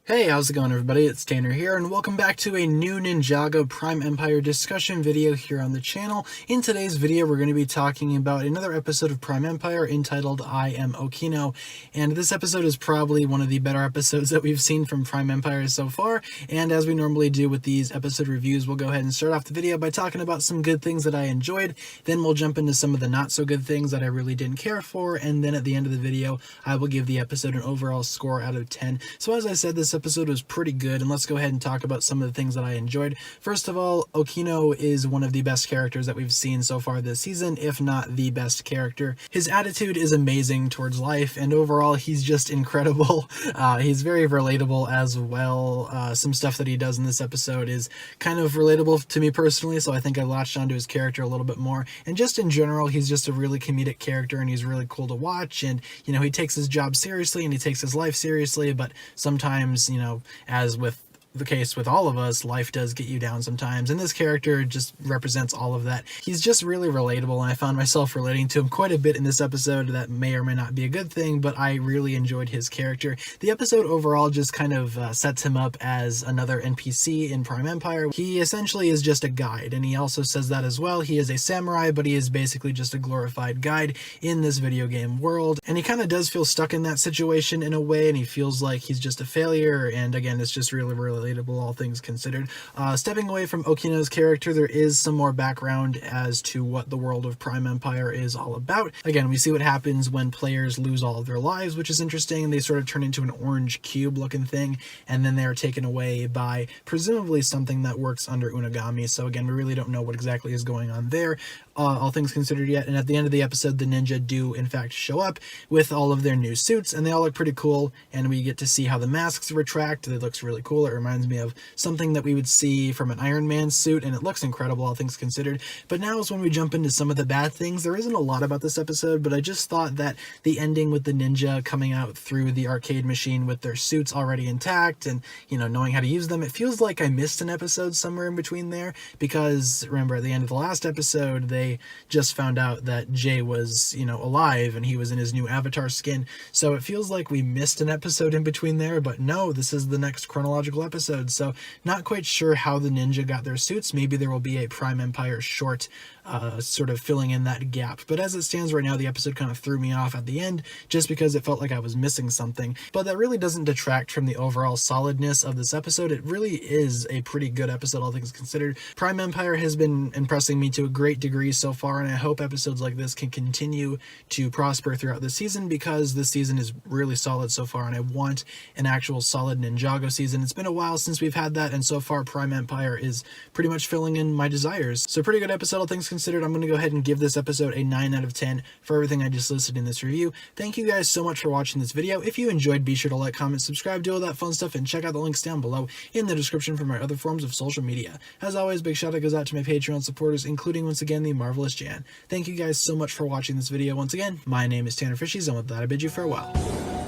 Hey, how's it going everybody? It's Tanner here, and welcome back to a new Ninjago Prime Empire discussion video here on the channel. In today's video, we're going to be talking about another episode of Prime Empire entitled I Am Okino, and this episode is probably one of the better episodes that we've seen from Prime Empire so far, and as we normally do with these episode reviews, we'll go ahead and start off the video by talking about some good things that I enjoyed, then we'll jump into some of the not so good things that I really didn't care for, and then at the end of the video, I will give the episode an overall score out of 10. So as I said, this episode was pretty good, and let's go ahead and talk about some of the things that I enjoyed. First of all, Okino is one of the best characters that we've seen so far this season, if not the best character. His attitude is amazing towards life, and overall he's just incredible. He's very relatable as well. Some stuff that he does in this episode is kind of relatable to me personally, so I think I latched onto his character a little bit more. And just in general, he's just a really comedic character, and he's really cool to watch, and he takes his job seriously and he takes his life seriously, but sometimes, as with the case with all of us, life does get you down sometimes, and this character just represents all of that. He's just really relatable, and I found myself relating to him quite a bit in this episode. That may or may not be a good thing, but I really enjoyed his character. The episode overall just kind of sets him up as another NPC in Prime Empire. He essentially is just a guide, and he also says that as well. He is a samurai, but he is basically just a glorified guide in this video game world, and he kind of does feel stuck in that situation in a way, and he feels like he's just a failure, and again, it's just really relatable, all things considered. Stepping away from Okino's character, there is some more background as to what the world of Prime Empire is all about. Again, we see what happens when players lose all of their lives, which is interesting. They sort of turn into an orange cube looking thing, and then they're taken away by presumably something that works under Unagami. So again, we really don't know what exactly is going on there, all things considered yet. And at the end of the episode, the ninja do in fact show up with all of their new suits, and they all look pretty cool, and we get to see how the masks retract. It looks really cool. It reminds me of something that we would see from an Iron Man suit, and it looks incredible, all things considered. But now is when we jump into some of the bad things. There isn't a lot about this episode, but I just thought that the ending with the ninja coming out through the arcade machine with their suits already intact and, knowing how to use them, it feels like I missed an episode somewhere in between there, because remember at the end of the last episode, they just found out that Jay was, alive, and he was in his new avatar skin. So it feels like we missed an episode in between there, but no, this is the next chronological episode. So not quite sure how the ninja got their suits. Maybe there will be a Prime Empire short sort of filling in that gap. But as it stands right now, the episode kind of threw me off at the end just because it felt like I was missing something. But that really doesn't detract from the overall solidness of this episode. It really is a pretty good episode, all things considered. Prime Empire has been impressing me to a great degree so far, and I hope episodes like this can continue to prosper throughout the season, because this season is really solid so far, and I want an actual solid Ninjago season. It's been a while since we've had that, and so far Prime Empire is pretty much filling in my desires. So pretty good episode, all things considered. I'm going to go ahead and give this episode a 9 out of 10 for everything I just listed in this review. Thank you guys so much for watching this video. If you enjoyed, be sure to like, comment, subscribe, do all that fun stuff, and check out the links down below in the description for my other forms of social media. As always, big shout out goes out to my Patreon supporters, including once again the marvelous Jan. Thank you guys so much for watching this video. Once again, my name is TannerFishies, and with that I bid you farewell.